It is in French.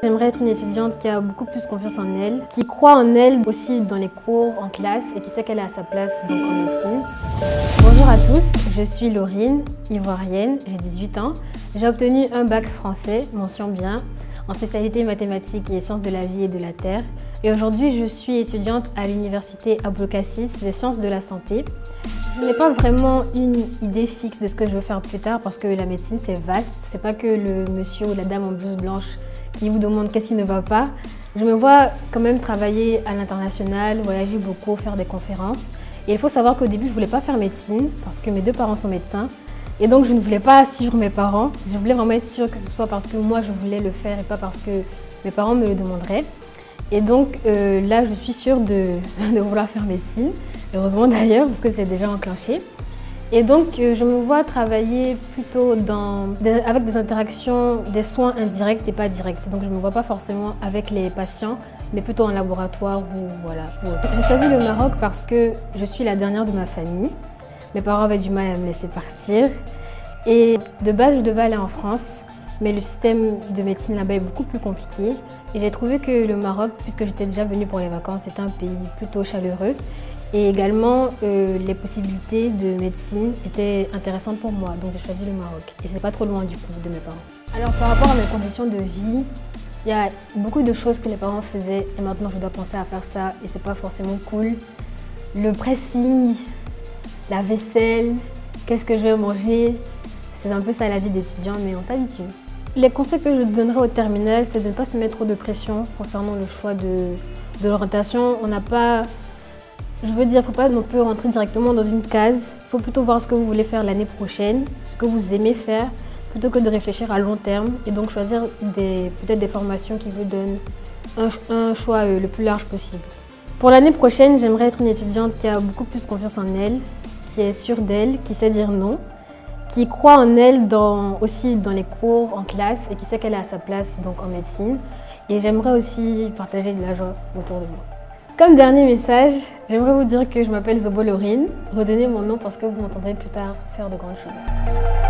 J'aimerais être une étudiante qui a beaucoup plus confiance en elle, qui croit en elle aussi dans les cours, en classe et qui sait qu'elle est à sa place donc en médecine. Bonjour à tous, je suis Laurine, ivoirienne, j'ai 18 ans. J'ai obtenu un bac français, mention bien, en spécialité mathématiques et sciences de la vie et de la terre. Et aujourd'hui, je suis étudiante à l'université Abou-le-Cassis des sciences de la santé. Je n'ai pas vraiment une idée fixe de ce que je veux faire plus tard parce que la médecine, c'est vaste. C'est pas que le monsieur ou la dame en blouse blanche qui vous demande qu'est-ce qui ne va pas. Je me vois quand même travailler à l'international, voyager beaucoup, faire des conférences. Et il faut savoir qu'au début, je ne voulais pas faire médecine parce que mes deux parents sont médecins. Et donc, je ne voulais pas suivre mes parents. Je voulais vraiment être sûre que ce soit parce que moi, je voulais le faire et pas parce que mes parents me le demanderaient. Et donc, là, je suis sûre de vouloir faire médecine. Heureusement d'ailleurs, parce que c'est déjà enclenché. Et donc, je me vois travailler plutôt avec des interactions, des soins indirects et pas directs. Donc, je ne me vois pas forcément avec les patients, mais plutôt en laboratoire ou voilà. J'ai choisi le Maroc parce que je suis la dernière de ma famille. Mes parents avaient du mal à me laisser partir. Et de base, je devais aller en France, mais le système de médecine là-bas est beaucoup plus compliqué. Et j'ai trouvé que le Maroc, puisque j'étais déjà venue pour les vacances, c'était un pays plutôt chaleureux. Et également, les possibilités de médecine étaient intéressantes pour moi, donc j'ai choisi le Maroc. Et c'est pas trop loin du coup de mes parents. Alors par rapport à mes conditions de vie, il y a beaucoup de choses que les parents faisaient et maintenant je dois penser à faire ça et c'est pas forcément cool. Le pressing, la vaisselle, qu'est-ce que je vais manger, c'est un peu ça la vie d'étudiant mais on s'habitue. Les conseils que je donnerais au terminal, c'est de ne pas se mettre trop de pression concernant le choix de l'orientation. On n'a pas... Je veux dire, il ne faut pas non plus rentrer directement dans une case. Il faut plutôt voir ce que vous voulez faire l'année prochaine, ce que vous aimez faire, plutôt que de réfléchir à long terme et donc choisir peut-être des formations qui vous donnent un choix le plus large possible. Pour l'année prochaine, j'aimerais être une étudiante qui a beaucoup plus confiance en elle, qui est sûre d'elle, qui sait dire non, qui croit en elle aussi dans les cours, en classe et qui sait qu'elle est à sa place donc en médecine. Et j'aimerais aussi partager de la joie autour de moi. Comme dernier message, j'aimerais vous dire que je m'appelle Zobo Laurine. Retenez mon nom parce que vous m'entendrez plus tard faire de grandes choses.